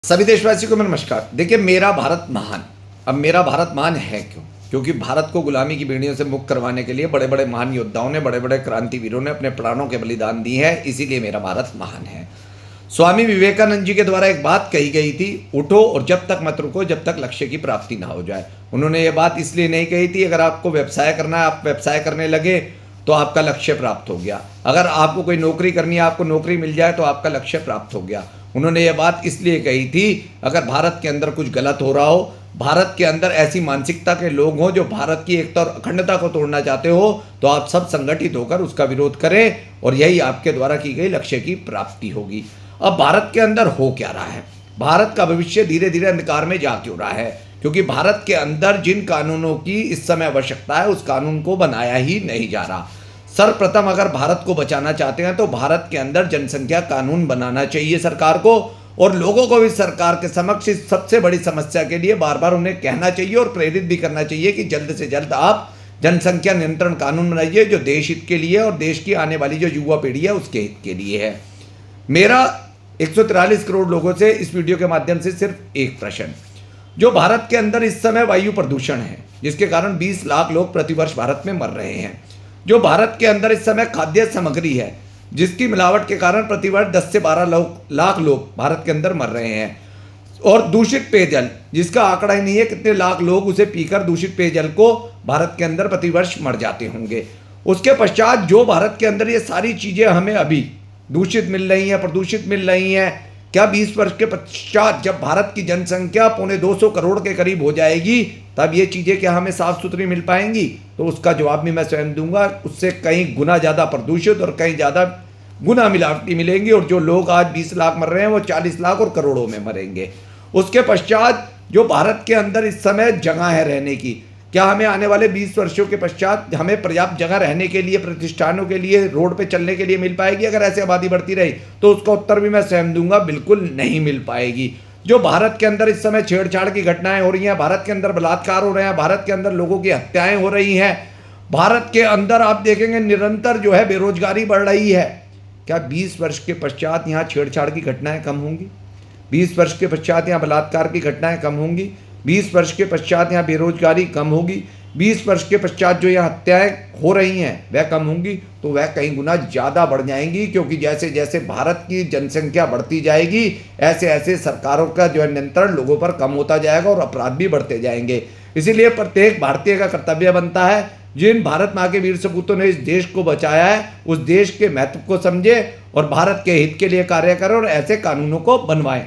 सभी देशवासियों को नमस्कार। देखिए, मेरा भारत महान। अब मेरा भारत महान है क्यों? क्योंकि भारत को गुलामी की बेड़ियों से मुक्त करवाने के लिए बड़े बड़े महान योद्धाओं ने, बड़े बड़े क्रांतिवीरों ने अपने प्राणों के बलिदान दिए हैं। इसीलिए मेरा भारत महान है। स्वामी विवेकानंद जी के द्वारा एक बात कही गई थी, उठो और जब तक मत रुको जब तक लक्ष्य की प्राप्ति ना हो जाए। उन्होंने ये बात इसलिए नहीं कही थी, अगर आपको व्यवसाय करना है, आप व्यवसाय करने लगे तो आपका लक्ष्य प्राप्त हो गया। अगर आपको कोई नौकरी करनी है, आपको नौकरी मिल जाए तो आपका लक्ष्य प्राप्त हो गया। उन्होंने ये बात इसलिए कही थी, अगर भारत के अंदर कुछ गलत हो रहा हो, भारत के अंदर ऐसी मानसिकता के लोग हों जो भारत की एकता और अखंडता को तोड़ना चाहते हो, तो आप सब संगठित होकर उसका विरोध करें और यही आपके द्वारा की गई लक्ष्य की प्राप्ति होगी। अब भारत के अंदर हो क्या रहा है? भारत का भविष्य धीरे धीरे अंधकार में जा क्यों रहा है? क्योंकि भारत के अंदर जिन कानूनों की इस समय आवश्यकता है, उस कानून को बनाया ही नहीं जा रहा। सर्वप्रथम अगर भारत को बचाना चाहते हैं तो भारत के अंदर जनसंख्या कानून बनाना चाहिए सरकार को, और लोगों को भी सरकार के समक्ष इस सबसे बड़ी समस्या के लिए बार बार उन्हें कहना चाहिए और प्रेरित भी करना चाहिए कि जल्द से जल्द आप जनसंख्या नियंत्रण कानून बनाइए, जो देश हित के लिए और देश की आने वाली जो युवा पीढ़ी है उसके हित के लिए है। मेरा 143 करोड़ लोगों से इस वीडियो के माध्यम से सिर्फ एक प्रश्न, जो भारत के अंदर इस समय वायु प्रदूषण है, जिसके कारण 20 लाख लोग प्रतिवर्ष भारत में मर रहे हैं, जो भारत के अंदर इस समय खाद्य सामग्री है जिसकी मिलावट के कारण प्रतिवर्ष 10 से 12 लाख लोग भारत के अंदर मर रहे हैं, और दूषित पेयजल जिसका आंकड़ा ही नहीं है कितने लाख लोग उसे पीकर दूषित पेयजल को भारत के अंदर प्रतिवर्ष मर जाते होंगे। उसके पश्चात जो भारत के अंदर ये सारी चीज़ें हमें अभी दूषित मिल रही हैं, प्रदूषित मिल रही हैं, क्या 20 वर्ष के पश्चात जब भारत की जनसंख्या 250 करोड़ के करीब हो जाएगी तब ये चीज़ें क्या हमें साफ सुथरी मिल पाएंगी? तो उसका जवाब भी मैं स्वयं दूंगा। उससे कहीं गुना ज़्यादा प्रदूषित और कहीं ज़्यादा गुना मिलावटी मिलेंगी, और जो लोग आज 20 लाख मर रहे हैं वो 40 लाख और करोड़ों में मरेंगे। उसके पश्चात जो भारत के अंदर इस समय जगह है रहने की, क्या हमें आने वाले 20 वर्षों के पश्चात हमें पर्याप्त जगह रहने के लिए, प्रतिष्ठानों के लिए, रोड पे चलने के लिए मिल पाएगी? अगर ऐसे आबादी बढ़ती रही तो उसका उत्तर भी मैं स्वयं दूंगा, बिल्कुल नहीं मिल पाएगी। जो भारत के अंदर इस समय छेड़छाड़ की घटनाएं हो रही हैं, भारत के अंदर बलात्कार हो रहे हैं, भारत के अंदर लोगों की हत्याएं हो रही हैं, भारत के अंदर आप देखेंगे निरंतर जो है बेरोजगारी बढ़ रही है, क्या 20 वर्ष के पश्चात यहाँ छेड़छाड़ की घटनाएं कम होंगी? 20 वर्ष के पश्चात यहाँ बलात्कार की घटनाएं कम होंगी? 20 वर्ष के पश्चात यहाँ बेरोजगारी कम होगी? 20 वर्ष के पश्चात जो यहाँ हत्याएं हो रही हैं वह कम होंगी? तो वह कई गुना ज़्यादा बढ़ जाएंगी, क्योंकि जैसे जैसे भारत की जनसंख्या बढ़ती जाएगी ऐसे ऐसे सरकारों का जो है नियंत्रण लोगों पर कम होता जाएगा और अपराध भी बढ़ते जाएंगे। इसीलिए प्रत्येक भारतीय का कर्तव्य बनता है, जिन भारत माँ के वीर सपूतों ने इस देश को बचाया है उस देश के महत्व को समझे और भारत के हित के लिए कार्य करें और ऐसे कानूनों को बनवाएं।